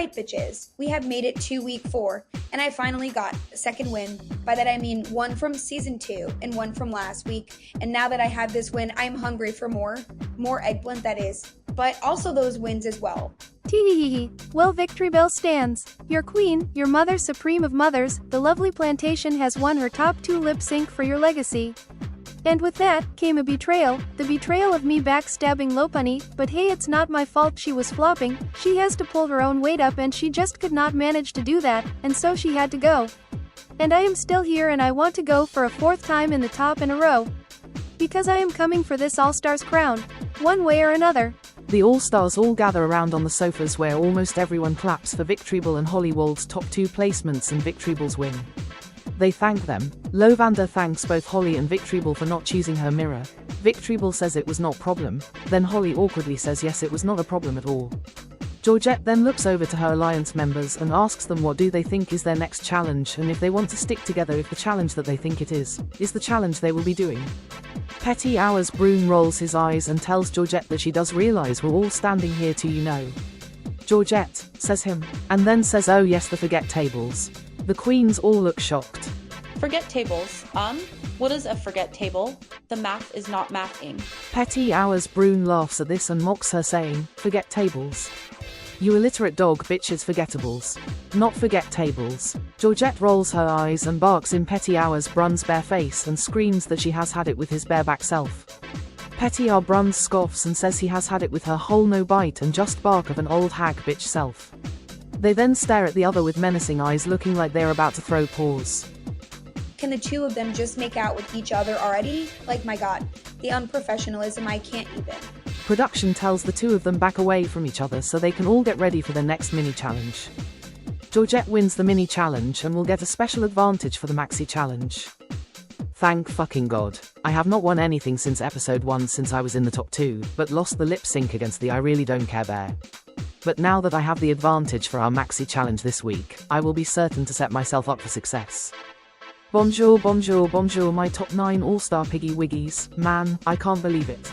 Alright bitches, we have made it to week 4, and I finally got a second win. By that I mean one from season 2 and one from last week, and now that I have this win, I am hungry for more eggplant that is, but also those wins as well. Teehee. Well, victory bell stands. Your queen, your mother supreme of mothers, the lovely plantation has won her top 2 lip sync for your legacy. And with that, came a betrayal, the betrayal of me backstabbing Lopunny, but hey, it's not my fault she was flopping, she has to pull her own weight up and she just could not manage to do that, and so she had to go. And I am still here and I want to go for a 4th time in the top in a row. Because I am coming for this All-Stars crown, one way or another. The All-Stars all gather around on the sofas where almost everyone claps for Victoryball and Hollywald's top 2 placements and Victoryball's win. They thank them. Lovander thanks both Holly and Victoryball for not choosing her mirror. Victoryball says it was not a problem, then Holly awkwardly says yes, it was not a problem at all. Georgette then looks over to her alliance members and asks them what do they think is their next challenge and if they want to stick together if the challenge that they think it is the challenge they will be doing. Petty Hours Brune rolls his eyes and tells Georgette that she does realize we're all standing here to Georgette, says him, and then says oh yes the forget tables. The queens all look shocked. Forget tables. What is a forget table? The math is not mathing. Petty Hours Brune laughs at this and mocks her saying, forget tables. You illiterate dog bitches forgettables. Not forget tables. Georgette rolls her eyes and barks in Petty Hours Brun's bare face and screams that she has had it with his bareback self. Petty R Brun scoffs and says he has had it with her whole no bite and just bark of an old hag bitch self. They then stare at the other with menacing eyes looking like they're about to throw paws. Can the two of them just make out with each other already? Like my god, the unprofessionalism, I can't even. Production tells the two of them back away from each other so they can all get ready for their next mini challenge. Georgette wins the mini challenge and will get a special advantage for the maxi challenge. Thank fucking god. I have not won anything since episode 1 since I was in the top 2, but lost the lip sync against the I really don't care bear. But now that I have the advantage for our maxi challenge this week, I will be certain to set myself up for success. Bonjour, bonjour, bonjour my top 9 all-star piggy wiggies, man, I can't believe it.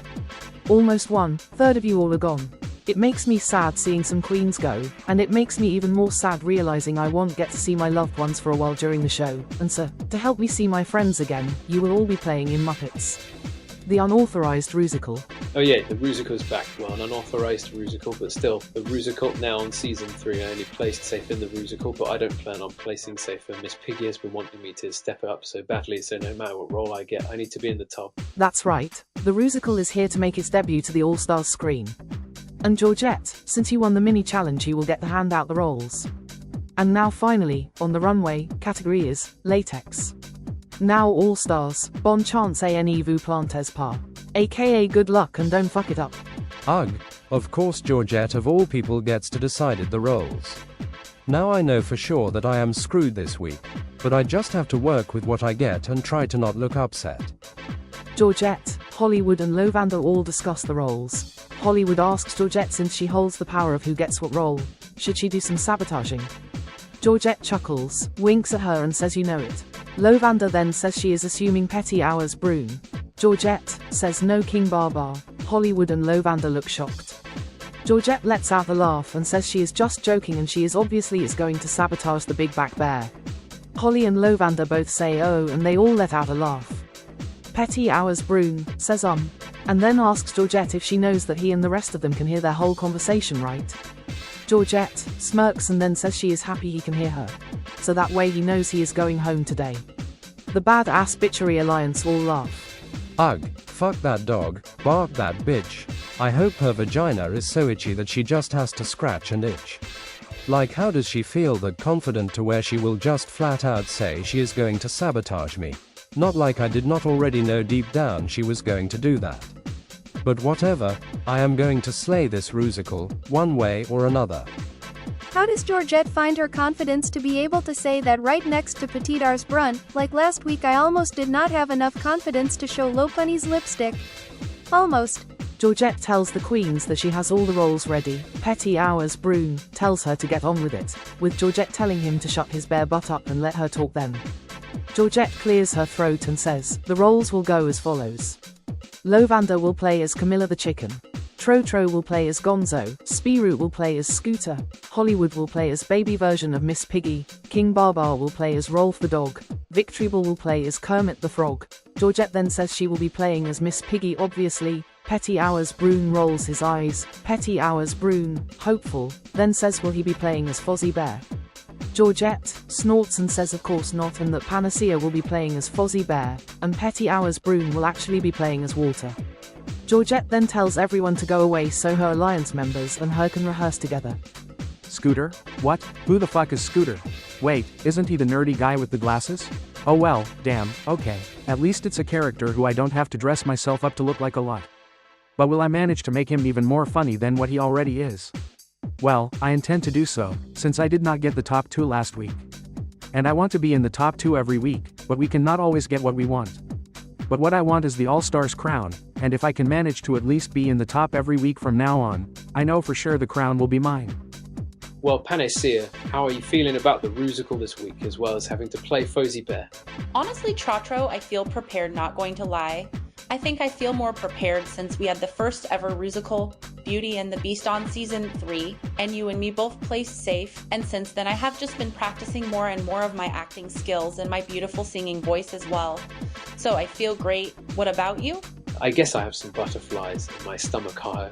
Almost 1/3 of you all are gone. It makes me sad seeing some queens go, and it makes me even more sad realizing I won't get to see my loved ones for a while during the show, and so, to help me see my friends again, you will all be playing in Muppets. The unauthorized Rusical. Oh yeah, the Rusical's back. Well, an unauthorized Rusical, but still, the Rusical now on season 3. I only placed safe in the Rusical, but I don't plan on placing safe, and Miss Piggy has been wanting me to step up so badly, so no matter what role I get, I need to be in the top. That's right, the Rusical is here to make its debut to the All-Stars screen. And Georgette, since you won the mini challenge you will get to hand out the roles. And now finally, on the runway, category is Latex. Now all stars, bon chance ane vous plantes pas. AKA good luck and don't fuck it up. Ugh, of course Georgette of all people gets to decide the roles. Now I know for sure that I am screwed this week, but I just have to work with what I get and try to not look upset. Georgette, Hollywood and Lovander all discuss the roles. Hollywood asks Georgette since she holds the power of who gets what role, should she do some sabotaging? Georgette chuckles, winks at her and says you know it. Lovander then says she is assuming Petty Hours Brune. Georgette says no King Barbar. Hollywood and Lovander look shocked. Georgette lets out a laugh and says she is just joking and she is obviously going to sabotage the big back bear. Holly and Lovander both say oh and they all let out a laugh. Petty Hours Brune says and then asks Georgette if she knows that he and the rest of them can hear their whole conversation right. Georgette smirks and then says she is happy he can hear her. So that way he knows he is going home today. The badass bitchery alliance all laugh. Ugh, fuck that dog, bark that bitch. I hope her vagina is so itchy that she just has to scratch and itch. Like how does she feel that confident to where she will just flat out say she is going to sabotage me? Not like I did not already know deep down she was going to do that. But whatever, I am going to slay this Rusical, one way or another. How does Georgette find her confidence to be able to say that right next to Petite Ars Brun? Like last week I almost did not have enough confidence to show Lopunny's lipstick. Almost. Georgette tells the queens that she has all the roles ready. Petty Hours Brune tells her to get on with it, with Georgette telling him to shut his bare butt up and let her talk then. Georgette clears her throat and says, the roles will go as follows. Lovander will play as Camilla the Chicken. Trotro will play as Gonzo, Spiroot will play as Scooter, Hollywood will play as baby version of Miss Piggy, King Barbar will play as Rolf the dog, Victoryball will play as Kermit the frog. Georgette then says she will be playing as Miss Piggy obviously. Petty Hours Brune rolls his eyes. Petty Hours Brune, hopeful, then says will he be playing as Fozzie Bear? Georgette snorts and says of course not, and that Panacea will be playing as Fozzie Bear, and Petty Hours Brune will actually be playing as Walter. Georgette then tells everyone to go away so her alliance members and her can rehearse together. Scooter? What? Who the fuck is Scooter? Wait, isn't he the nerdy guy with the glasses? Oh well, damn, okay. At least it's a character who I don't have to dress myself up to look like a lot. But will I manage to make him even more funny than what he already is? Well, I intend to do so, since I did not get the top 2 last week. And I want to be in the top 2 every week, but we cannot always get what we want. But what I want is the All-Stars crown, and if I can manage to at least be in the top every week from now on, I know for sure the crown will be mine. Well, Panacea, how are you feeling about the Rusical this week, as well as having to play Fozzie Bear? Honestly, Trotro, I feel prepared, not going to lie. I think I feel more prepared since we had the first ever Rusical, Beauty and the Beast on season 3, and you and me both placed safe, and since then I have just been practicing more and more of my acting skills and my beautiful singing voice as well. So I feel great. What about you? I guess I have some butterflies in my stomach high.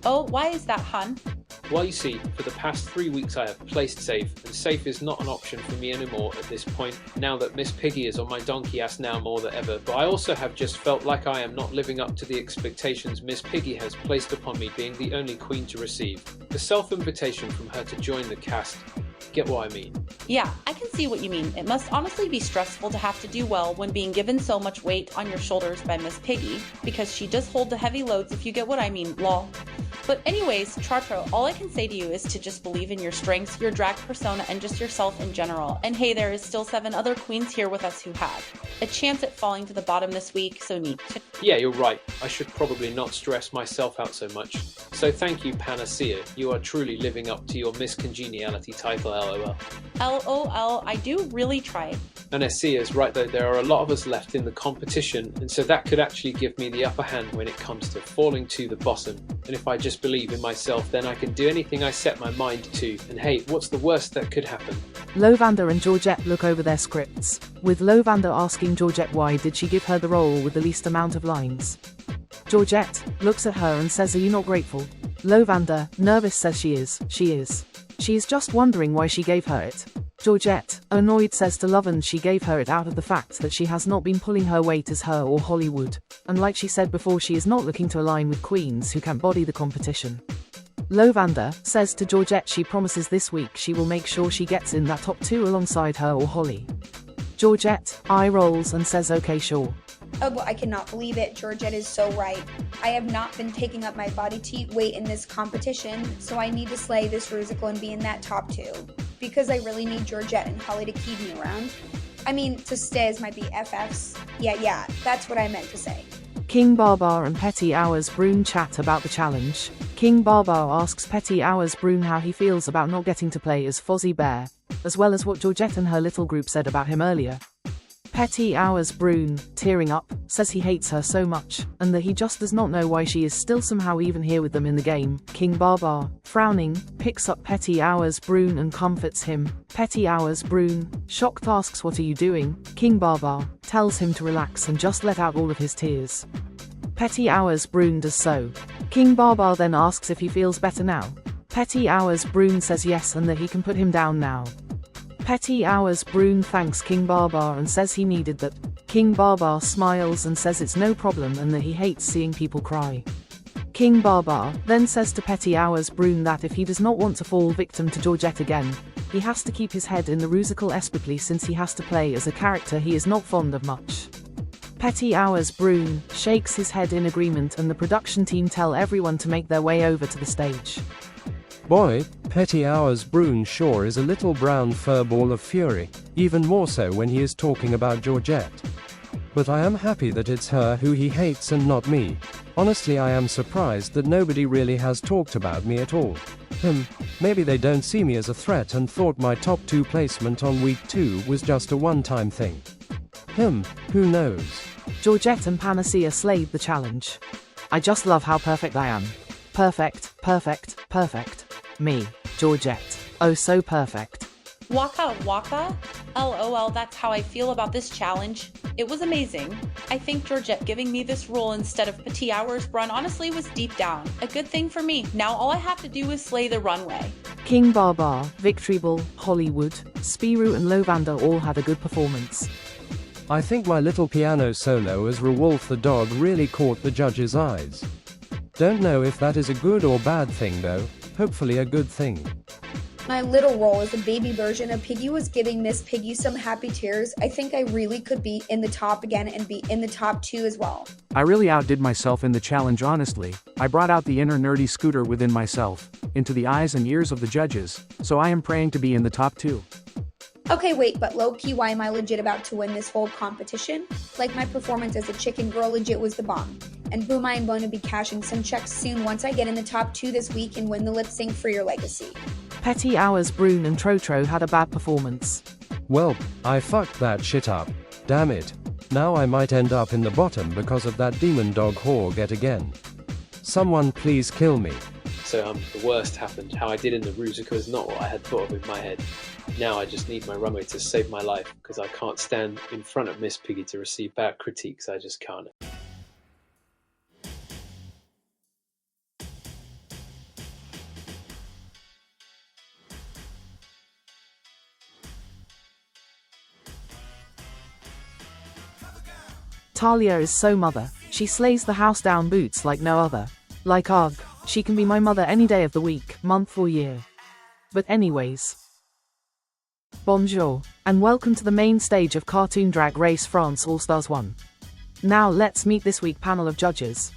Oh, why is that, hun? Well, you see, for the past 3 weeks I have placed safe, and safe is not an option for me anymore at this point, now that Miss Piggy is on my donkey ass now more than ever, but I also have just felt like I am not living up to the expectations Miss Piggy has placed upon me being the only queen to receive. The self-invitation from her to join the cast, get what I mean? Yeah, I can see what you mean. It must honestly be stressful to have to do well when being given so much weight on your shoulders by Miss Piggy, because she does hold the heavy loads if you get what I mean, lol. But anyways, Trotro, all I can say to you is to just believe in your strengths, your drag persona, and just yourself in general. And hey, there is still 7 other queens here with us who have a chance at falling to the bottom this week, so neat. Yeah, you're right. I should probably not stress myself out so much. So thank you, Panacea. You are truly living up to your Miss Congeniality title, LOL. LOL, I do really try. Panacea is right though, there are a lot of us left in the competition, and so that could actually give me the upper hand when it comes to falling to the bottom. And if I just believe in myself, then I can do anything I set my mind to. And hey, what's the worst that could happen? Lovander and Georgette look over their scripts, with Lovander asking Georgette why did she give her the role with the least amount of lines. Georgette looks at her and says, are you not grateful? Lovander, nervous, says she is. She is just wondering why she gave her it. Georgette, annoyed, says to Lovan she gave her it out of the fact that she has not been pulling her weight as her or Hollywood, and like she said before, she is not looking to align with queens who can't body the competition. Lovander says to Georgette she promises this week she will make sure she gets in that top 2 alongside her or Holly. Georgette eye rolls and says okay, sure. Oh, well, I cannot believe it. Georgette is so right. I have not been taking up my body weight in this competition, so I need to slay this Rusical and be in that top 2. Because I really need Georgette and Holly to keep me around. I mean, to stay as my BFFs. Yeah, that's what I meant to say. King Barbar and Petty Hours Brune chat about the challenge. King Barbar asks Petty Hours Brune how he feels about not getting to play as Fozzie Bear, as well as what Georgette and her little group said about him earlier. Petty Hours Brune, tearing up, says he hates her so much, and that he just does not know why she is still somehow even here with them in the game. King Barbar, frowning, picks up Petty Hours Brune and comforts him. Petty Hours Brune, shocked, asks what are you doing? King Barbar tells him to relax and just let out all of his tears. Petty Hours Brune does so. King Barbar then asks if he feels better now. Petty Hours Brune says yes and that he can put him down now. Petty Hours Brune thanks King Barbar and says he needed that. King Barbar smiles and says it's no problem and that he hates seeing people cry. King Barbar then says to Petty Hours Brune that if he does not want to fall victim to Georgette again, he has to keep his head in the Rusical especially since he has to play as a character he is not fond of much. Petty Hours Brune shakes his head in agreement and the production team tell everyone to make their way over to the stage. Boy, Petty Hours Brune sure is a little brown furball of fury, even more so when he is talking about Georgette. But I am happy that it's her who he hates and not me. Honestly, I am surprised that nobody really has talked about me at all. Maybe they don't see me as a threat and thought my top 2 placement on week 2 was just a one-time thing. Who knows? Georgette and Panacea slayed the challenge. I just love how perfect I am. Perfect, perfect, perfect. Me, Georgette. Oh, so perfect. Waka waka? LOL, that's how I feel about this challenge. It was amazing. I think Georgette giving me this role instead of Petit Hours run honestly was deep down a good thing for me. Now all I have to do is slay the runway. King Barbar, Victorable, Hollywood, Spiru and Lovander all had a good performance. I think my little piano solo as Rewolf the dog really caught the judges' eyes. Don't know if that is a good or bad thing though, hopefully a good thing. My little role as the baby version of Piggy was giving Miss Piggy some happy tears. I think I really could be in the top again and be in the top 2 as well. I really outdid myself in the challenge honestly. I brought out the inner nerdy Scooter within myself, into the eyes and ears of the judges, so I am praying to be in the top 2. Okay, wait, but low-key, why am I legit about to win this whole competition? Like, my performance as a chicken girl legit was the bomb. And boom, I am going to be cashing some checks soon once I get in the top 2 this week and win the lip sync for your legacy. Petit Hours, Brune and Trotro had a bad performance. Well, I fucked that shit up. Damn it. Now I might end up in the bottom because of that demon dog whore yet again. Someone please kill me. So the worst happened. How I did in the Rusical is not what I had thought of in my head. Now I just need my runway to save my life because I can't stand in front of Miss Piggy to receive bad critiques. I just can't. Talia is so mother. She slays the house down boots like no other. Like ugh, she can be my mother any day of the week, month or year. But anyways. Bonjour, and welcome to the main stage of Cartoon Drag Race France All Stars 1. Now let's meet this week's panel of judges.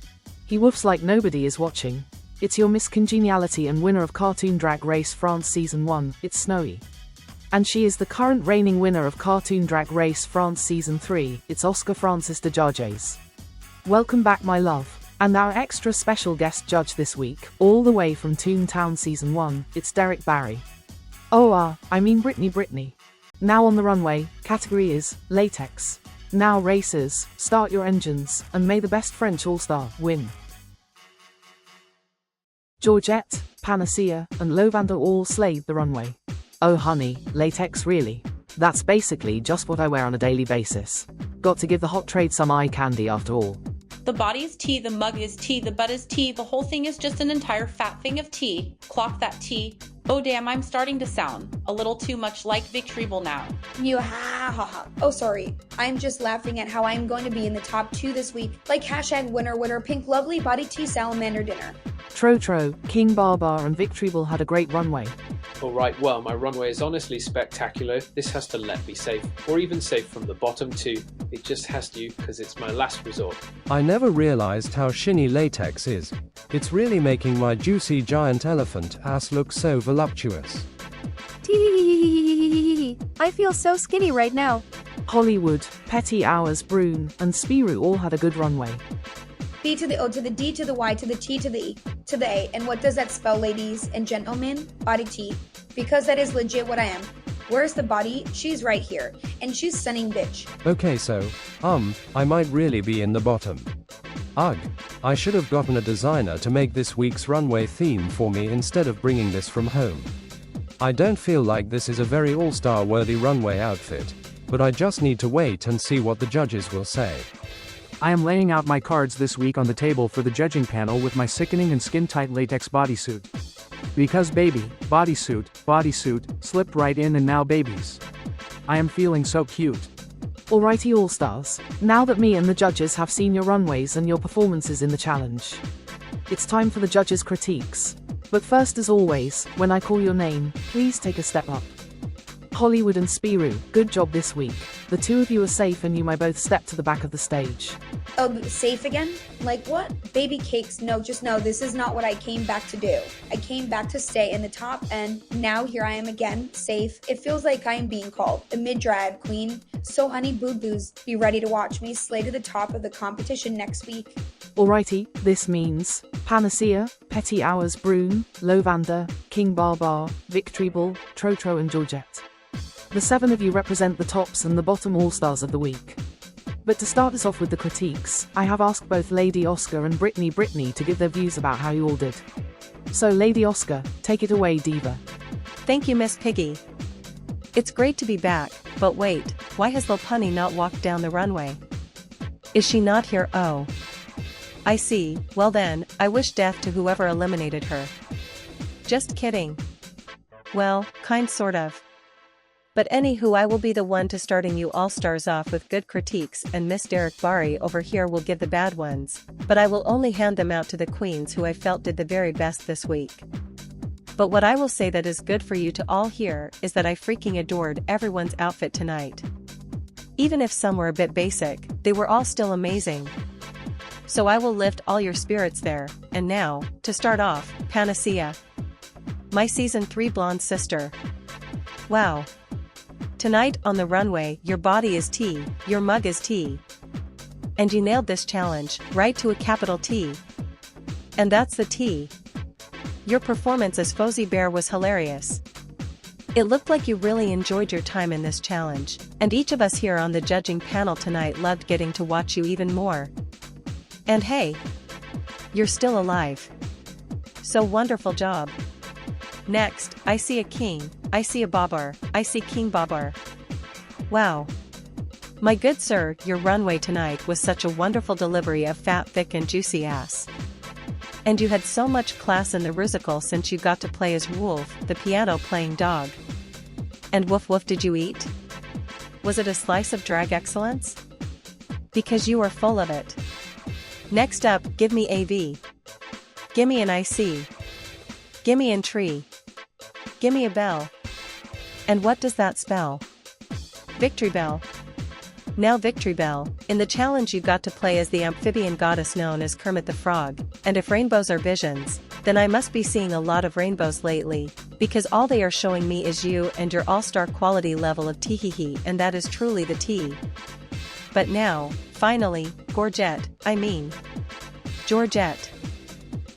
He woofs like nobody is watching. It's your Miss Congeniality and winner of Cartoon Drag Race France Season 1, it's Snowy. And she is the current reigning winner of Cartoon Drag Race France Season 3, it's Oscar Francis de Jarges. Welcome back my love. And our extra special guest judge this week, all the way from Toontown Season 1, it's Derek Barry. I mean Brittany. Now on the runway, category is Latex. Now racers, start your engines, and may the best French all-star win. Georgette, Panacea, and Lovander all slayed the runway. Oh honey, Latex really? That's basically just what I wear on a daily basis. Got to give the hot trade some eye candy after all. The body is tea, the mug is tea, the butt is tea, the whole thing is just an entire fat thing of tea. Clock that tea. Oh damn, I'm starting to sound a little too much like Victorable now. You ha ha ha. Oh sorry, I'm just laughing at how I'm going to be in the top 2 this week, like hashtag winner pink lovely body tea salamander dinner. Trotro, King Barbar and Victorable had a great runway. Alright, well, my runway is honestly spectacular. This has to let me safe, or even safe from the bottom 2. It just has to, because it's my last resort. I never realized how shiny latex is. It's really making my juicy giant elephant ass look so voluptuous. I feel so skinny right now. Hollywood, Petit Hours, Brune, and Spiru all had a good runway. B to the O to the D to the Y to the T to the E to the A. And what does that spell, ladies and gentlemen? Body T. Because that is legit what I am. Where's the body? She's right here. And she's stunning bitch. Okay, so, I might really be in the bottom. Ugh, I should have gotten a designer to make this week's runway theme for me instead of bringing this from home. I don't feel like this is a very all-star worthy runway outfit, but I just need to wait and see what the judges will say. I am laying out my cards this week on the table for the judging panel with my sickening and skin-tight latex bodysuit. Because baby, bodysuit, slipped right in and now babies. I am feeling so cute. Alrighty all-stars, now that me and the judges have seen your runways and your performances in the challenge, it's time for the judges' critiques. But first as always, when I call your name, please take a step up. Hollywood and Spiru, good job this week. The two of you are safe and you may both step to the back of the stage. Oh, safe again? Like what? Baby cakes, no, just no, this is not what I came back to do. I came back to stay in the top and now here I am again, safe. It feels like I am being called a mid-drag queen. So honey boo-boos, be ready to watch me slay to the top of the competition next week. Alrighty, this means Panacea, Petit Hours, Brune, Lovander, King Barbar, Victorable, Trotro and Georgette. The 7 of you represent the tops and the bottom all-stars of the week. But to start us off with the critiques, I have asked both Lady Oscar and Brittany to give their views about how you all did. So Lady Oscar, take it away, diva. Thank you, Miss Piggy. It's great to be back, but wait, why has Lil Punny not walked down the runway? Is she not here? Oh. I see, well then, I wish death to whoever eliminated her. Just kidding. Well, kind sort of. But anywho, I will be the one to starting you all-stars off with good critiques, and Miss Derek Bari over here will give the bad ones, but I will only hand them out to the queens who I felt did the very best this week. But what I will say that is good for you to all hear is that I freaking adored everyone's outfit tonight. Even if some were a bit basic, they were all still amazing. So I will lift all your spirits there, and now, to start off, Panacea. My season 3 blonde sister. Wow. Tonight on the runway, your body is tea, your mug is tea. And you nailed this challenge, right to a capital T. And that's the T. Your performance as Fozzie Bear was hilarious. It looked like you really enjoyed your time in this challenge, and each of us here on the judging panel tonight loved getting to watch you even more. And hey, you're still alive. So wonderful job. Next, I see a king, I see a bobber, I see King Bobber. Wow. My good sir, your runway tonight was such a wonderful delivery of fat, thick and juicy ass. And you had so much class in the Rusical since you got to play as Wolf, the piano-playing dog. And woof woof, did you eat? Was it a slice of drag excellence? Because you are full of it. Next up, give me AV. Gimme an IC. Gimme an tree. Gimme a bell. And what does that spell? Victory Bell. Now Victory Bell, in the challenge you got to play as the amphibian goddess known as Kermit the Frog, and if rainbows are visions, then I must be seeing a lot of rainbows lately, because all they are showing me is you and your all-star quality level of teehee, and that is truly the tea. But now, finally, Georgette.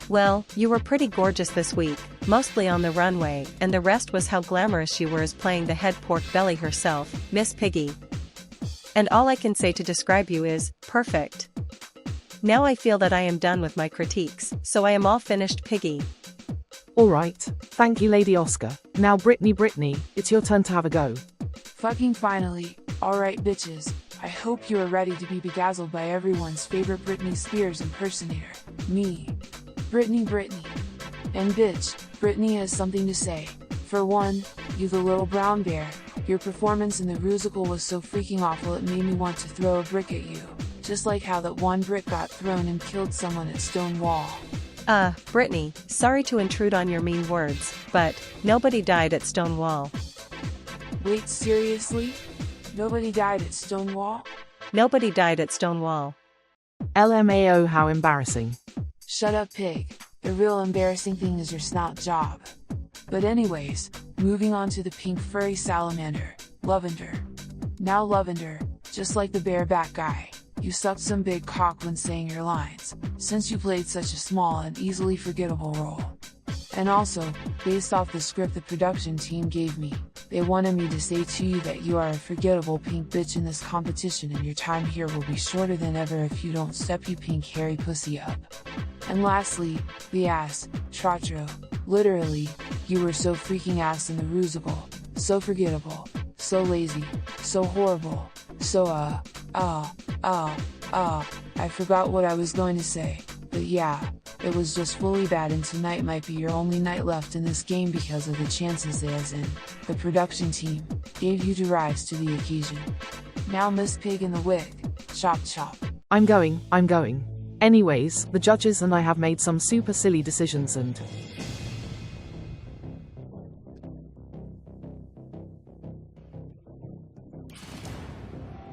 Well, you were pretty gorgeous this week, mostly on the runway, and the rest was how glamorous you were as playing the head pork belly herself, Miss Piggy. And all I can say to describe you is, perfect. Now I feel that I am done with my critiques, so I am all finished, Piggy. Alright, thank you Lady Oscar. Now Brittany, it's your turn to have a go. Fucking finally. Alright bitches, I hope you are ready to be bedazzled by everyone's favorite Britney Spears impersonator, me. Brittany. And bitch, Brittany has something to say. For one, you the little brown bear, your performance in the Rusical was so freaking awful it made me want to throw a brick at you. Just like how that one brick got thrown and killed someone at Stonewall. Brittany, sorry to intrude on your mean words, but nobody died at Stonewall. Wait, seriously? Nobody died at Stonewall? Nobody died at Stonewall. LMAO, how embarrassing. Shut up, pig. The real embarrassing thing is your snout job. But anyways, moving on to the pink furry salamander, Lavender. Now Lavender, just like the bareback guy, you sucked some big cock when saying your lines, since you played such a small and easily forgettable role. And also, based off the script the production team gave me, they wanted me to say to you that you are a forgettable pink bitch in this competition and your time here will be shorter than ever if you don't step you pink hairy pussy up. And lastly, the ass, Trotro. Literally, you were so freaking ass in the Rusical, so forgettable, so lazy, so horrible, so I forgot what I was going to say, but yeah, it was just fully bad and tonight might be your only night left in this game because of the chances they as in, the production team, gave you to rise to the occasion. Now Miss Pig in the wig, chop chop. I'm going. Anyways, the judges and I have made some super silly decisions and...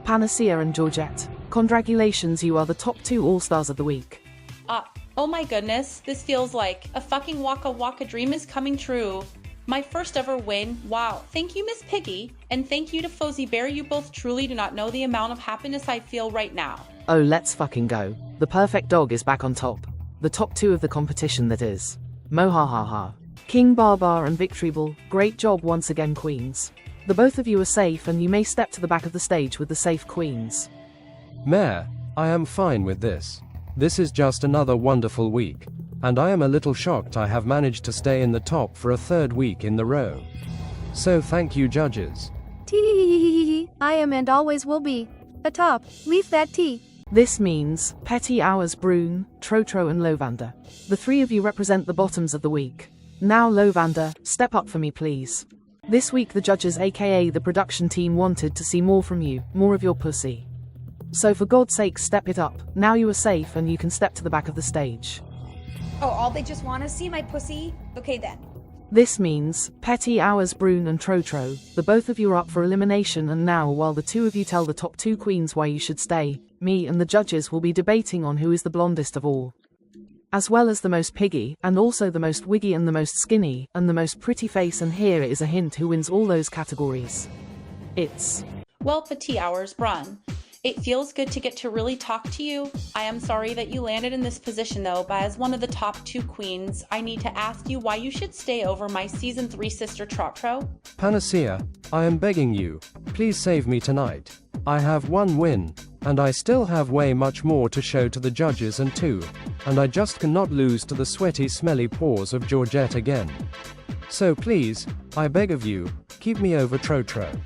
Panacea and Georgette, congratulations, you are the top 2 all-stars of the week. Oh my goodness, this feels like a fucking waka waka dream is coming true. My first ever win, wow. Thank you, Miss Piggy, and thank you to Fozzie Bear. You both truly do not know the amount of happiness I feel right now. Oh, let's fucking go. The perfect dog is back on top. The top 2 of the competition, that is. Mohahaha. King Barbar and Victory Ball, great job once again, queens. The both of you are safe and you may step to the back of the stage with the safe queens. Mayor, I am fine with this. This is just another wonderful week. And I am a little shocked I have managed to stay in the top for a third week in the row. So thank you, judges. Tee, I am and always will be. Atop, leave that tea. This means Petty Hours, Brune, Trotro and Lovander. The three of you represent the bottoms of the week. Now Lovander, step up for me please. This week the judges aka the production team wanted to see more from you, more of your pussy. So for God's sake step it up, now you are safe and you can step to the back of the stage. Oh, all they just want to see my pussy? Okay then. This means Petty Hours, Brune and Trotro, the both of you are up for elimination, and now while the two of you tell the top two queens why you should stay, me and the judges will be debating on who is the blondest of all. As well as the most piggy, and also the most wiggy and the most skinny, and the most pretty face, and here is a hint who wins all those categories. It's... Well, Petit Hours, Brun. It feels good to get to really talk to you. I am sorry that you landed in this position though, but as one of the top two queens, I need to ask you why you should stay over my season 3 sister Trotro. Panacea, I am begging you, please save me tonight. I have one win, and I still have way much more to show to the judges and I just cannot lose to the sweaty smelly paws of Georgette again. So please, I beg of you, keep me over Trotro.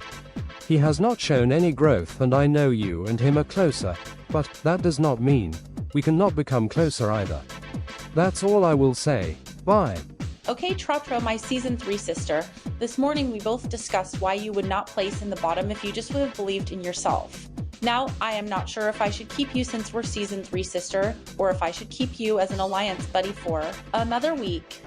He has not shown any growth and I know you and him are closer, but that does not mean we cannot become closer either. That's all I will say. Bye. Okay, Trotro, my season 3 sister. This morning we both discussed why you would not place in the bottom if you just would have believed in yourself. Now, I am not sure if I should keep you since we're season 3 sister, or if I should keep you as an alliance buddy for another week.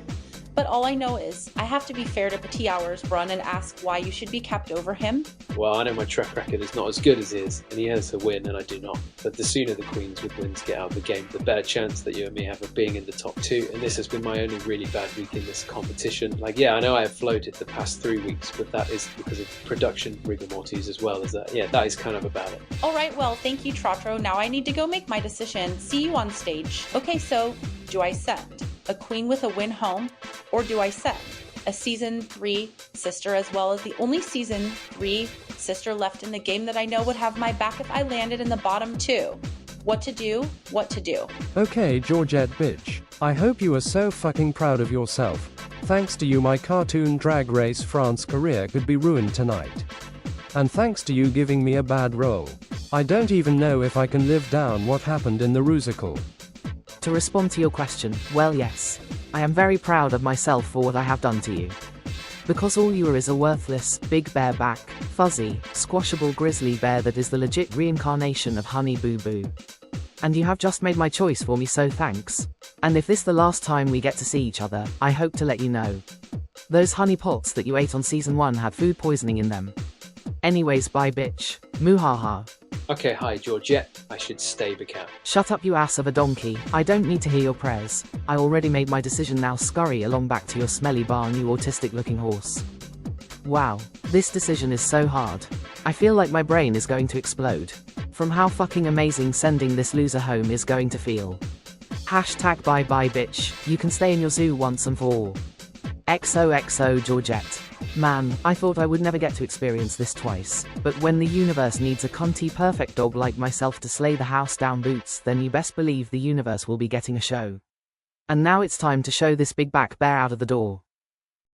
But all I know is, I have to be fair to Petit Hours, Brun, and ask why you should be kept over him. Well, I know my track record is not as good as his, and he has a win and I do not. But the sooner the queens with wins get out of the game, the better chance that you and me have of being in the top 2, and this has been my only really bad week in this competition. Like, yeah, I know I have floated the past 3 weeks, but that is because of production rigor mortis as well as that. Yeah, that is kind of about it. Alright, well, thank you, Trotro. Now I need to go make my decision. See you on stage. Okay, so, do I send a queen with a win home, or do I send a season 3 sister as well as the only season 3 sister left in the game that I know would have my back if I landed in the bottom 2? What to do? What to do? Okay, Georgette bitch. I hope you are so fucking proud of yourself. Thanks to you my cartoon Drag Race France career could be ruined tonight. And thanks to you giving me a bad role. I don't even know if I can live down what happened in the Rusical. To respond to your question, well yes, I am very proud of myself for what I have done to you. Because all you are is a worthless, big bareback, fuzzy, squashable grizzly bear that is the legit reincarnation of Honey Boo Boo. And you have just made my choice for me, so thanks. And if this the last time we get to see each other, I hope to let you know. Those honey pots that you ate on season 1 had food poisoning in them. Anyways, bye bitch. Muhaha. Okay, hi Georgette, I should stay Bacam. Shut up you ass of a donkey, I don't need to hear your prayers. I already made my decision, now scurry along back to your smelly barn you autistic looking horse. Wow, this decision is so hard. I feel like my brain is going to explode. From how fucking amazing sending this loser home is going to feel. Hashtag bye bye bitch, you can stay in your zoo once and for all. XOXO Georgette. Man, I thought I would never get to experience this twice, but when the universe needs a cunty perfect dog like myself to slay the house down boots, then you best believe the universe will be getting a show. And now it's time to show this big back bear out of the door.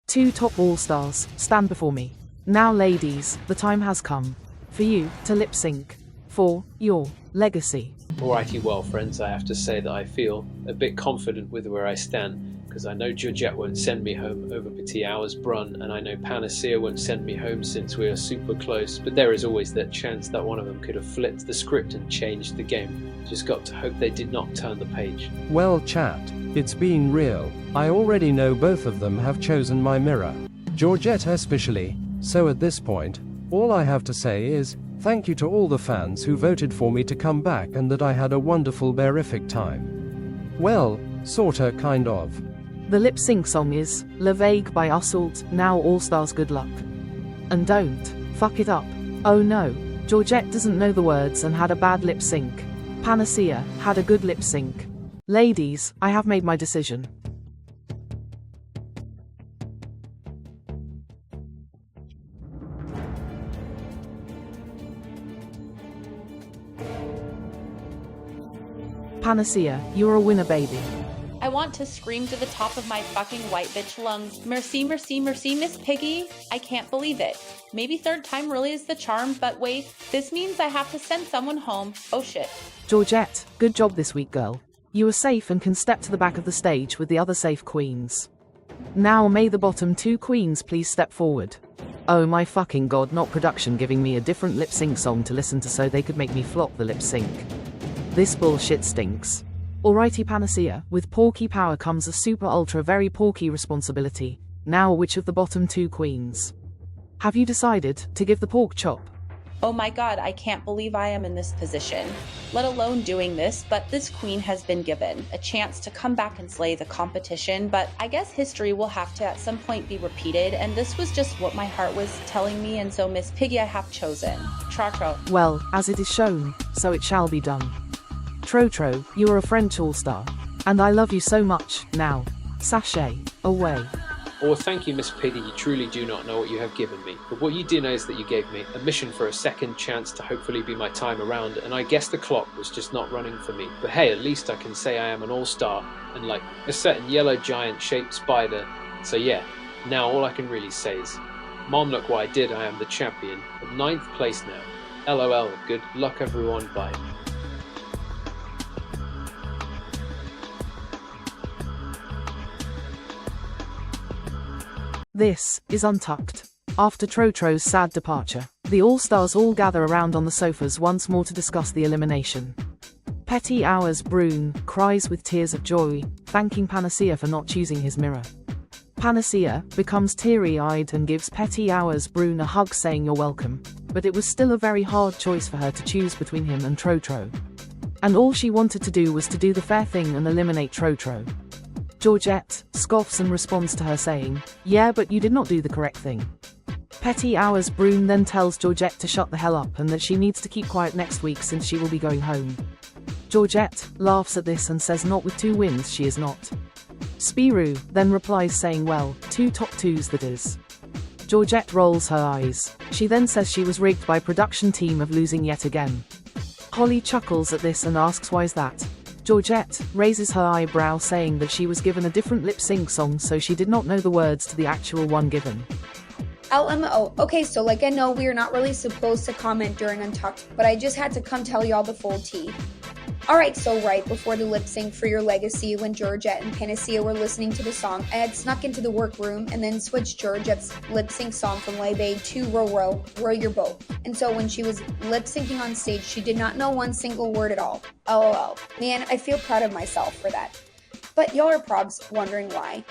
2 top all-stars, stand before me. Now ladies, the time has come for you to lip sync for your legacy. Alrighty, well friends, I have to say that I feel a bit confident with where I stand, because I know Georgette won't send me home over Petit Hours Brun, and I know Panacea won't send me home since we are super close, but there is always that chance that one of them could have flipped the script and changed the game. Just got to hope they did not turn the page. Well chat, it's been real. I already know both of them have chosen my mirror. Georgette especially, so at this point, all I have to say is, thank you to all the fans who voted for me to come back and that I had a wonderful bearific time. Well, sorta kind of. The lip sync song is La Vague by Assault. Now all stars, good luck. And don't fuck it up. Oh no, Georgette doesn't know the words and had a bad lip sync. Panacea had a good lip sync. Ladies, I have made my decision. Panacea, you're a winner, baby. I want to scream to the top of my fucking white bitch lungs. Merci, merci, merci, Miss Piggy. I can't believe it. Maybe third time really is the charm, but wait, this means I have to send someone home. Oh shit. Georgette, good job this week, girl. You are safe and can step to the back of the stage with the other safe queens. Now may the bottom 2 queens please step forward. Oh my fucking god, not production giving me a different lip sync song to listen to so they could make me flop the lip sync. This bullshit stinks. Alrighty Panacea, with porky power comes a super ultra very porky responsibility. Now which of the bottom 2 queens? Have you decided to give the pork chop? Oh my god, I can't believe I am in this position. Let alone doing this, but this queen has been given a chance to come back and slay the competition, but I guess history will have to at some point be repeated, and this was just what my heart was telling me, and so Miss Piggy I have chosen. Tro. Well, as it is shown, so it shall be done. Tro, you are a French all-star. And I love you so much, now. Sashay, away. Or thank you, Miss Piggy, you truly do not know what you have given me. But what you do know is that you gave me a mission for a second chance to hopefully be my time around, and I guess the clock was just not running for me. But hey, at least I can say I am an all-star, and like a certain yellow giant-shaped spider. So yeah, now all I can really say is, Mom, look what I did, I am the champion. At 9th place now. LOL, good luck everyone, bye. This is Untucked. After Trotro's sad departure, the All-Stars all gather around on the sofas once more to discuss the elimination. Petty Hours Brune cries with tears of joy, thanking Panacea for not choosing his mirror. Panacea becomes teary-eyed and gives Petty Hours Brune a hug saying you're welcome, but it was still a very hard choice for her to choose between him and Trotro. And all she wanted to do was to do the fair thing and eliminate Trotro. Georgette scoffs and responds to her saying, yeah, but you did not do the correct thing. Petty Hours Brune then tells Georgette to shut the hell up and that she needs to keep quiet next week since she will be going home. Georgette laughs at this and says not with 2 wins she is not. Spiru then replies saying well, 2 top 2s that is. Georgette rolls her eyes. She then says she was rigged by production team of losing yet again. Holly chuckles at this and asks why's that. Georgette raises her eyebrow saying that she was given a different lip sync song so she did not know the words to the actual one given. LMO. Okay, so like I know we are not really supposed to comment during Untucked, but I just had to come tell y'all the full tea. Alright, so right before the lip sync for Your Legacy, when Georgette and Panacea were listening to the song, I had snuck into the workroom and then switched Georgette's lip sync song from Lebe to Row Your Boat. And so when she was lip syncing on stage, she did not know one single word at all. LOL. Man, I feel proud of myself for that. But y'all are probs wondering why.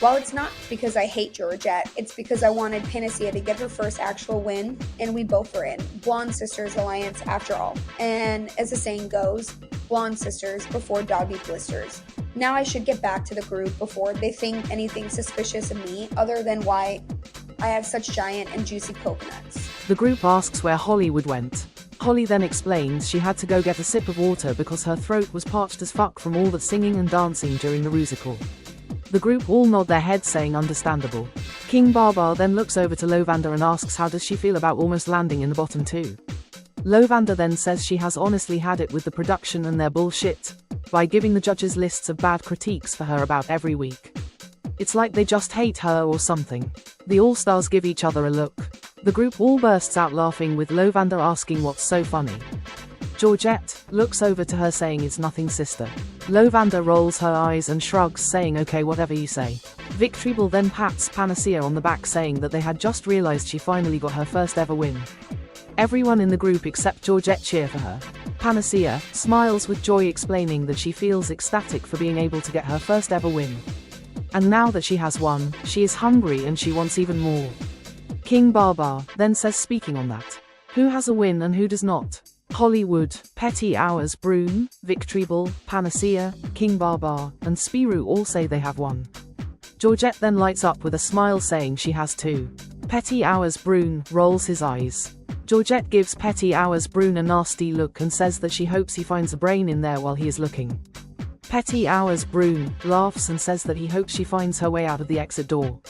Well, it's not because I hate Georgette, it's because I wanted Panacea to get her first actual win, and we both were in. Blonde Sisters Alliance after all. And as the saying goes, blonde sisters before doggy blisters. Now I should get back to the group before they think anything suspicious of me, other than why I have such giant and juicy coconuts. The group asks where Hollywood went. Holly then explains she had to go get a sip of water because her throat was parched as fuck from all the singing and dancing during the Rusical. The group all nod their heads saying understandable. King Barbar then looks over to Lovander and asks how does she feel about almost landing in the bottom 2. Lovander then says she has honestly had it with the production and their bullshit, by giving the judges lists of bad critiques for her about every week. It's like they just hate her or something. The All-Stars give each other a look. The group all bursts out laughing with Lovander asking what's so funny. Georgette looks over to her saying it's nothing sister. Lovander rolls her eyes and shrugs saying okay whatever you say. Victribel then pats Panacea on the back saying that they had just realized she finally got her first ever win. Everyone in the group except Georgette cheer for her. Panacea smiles with joy explaining that she feels ecstatic for being able to get her first ever win. And now that she has won, she is hungry and she wants even more. King Barbar then says speaking on that, who has a win and who does not? Hollywood, Petty Hours Brune, Victribel, Panacea, King Barbar, and Spiru all say they have won. Georgette then lights up with a smile saying she has too. Petty Hours Brune rolls his eyes. Georgette gives Petty Hours Brune a nasty look and says that she hopes he finds a brain in there while he is looking. Petty Hours Brune laughs and says that he hopes she finds her way out of the exit door.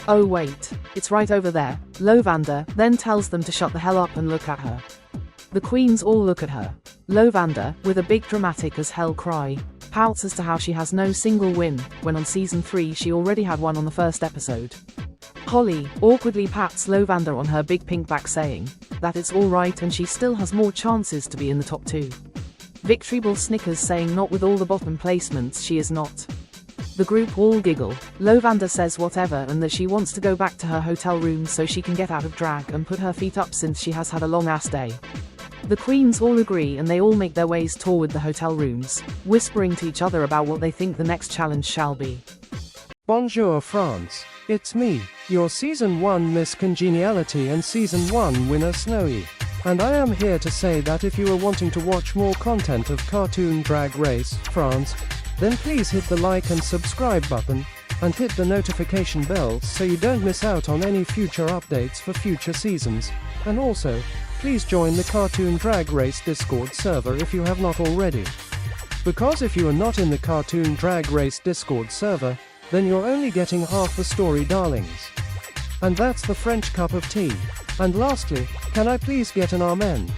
Oh wait, it's right over there. Lovander then tells them to shut the hell up and look at her. The queens all look at her. Lovander, with a big dramatic as hell cry, pouts as to how she has no single win, when on season 3 she already had one on the first episode. Holly awkwardly pats Lovander on her big pink back, saying that it's alright and she still has more chances to be in the top 2. Victory Bell snickers, saying not with all the bottom placements she is not. The group all giggle. Lovander says whatever and that she wants to go back to her hotel room so she can get out of drag and put her feet up since she has had a long ass day. The queens all agree and they all make their ways toward the hotel rooms, whispering to each other about what they think the next challenge shall be. Bonjour France, it's me, your Season 1 Miss Congeniality and Season 1 winner Snowy. And I am here to say that if you are wanting to watch more content of Cartoon Drag Race France, then please hit the like and subscribe button, and hit the notification bell so you don't miss out on any future updates for future seasons. And also, please join the Cartoon Drag Race Discord server if you have not already. Because if you are not in the Cartoon Drag Race Discord server, then you're only getting half the story, darlings. And that's the French cup of tea. And lastly, can I please get an amen?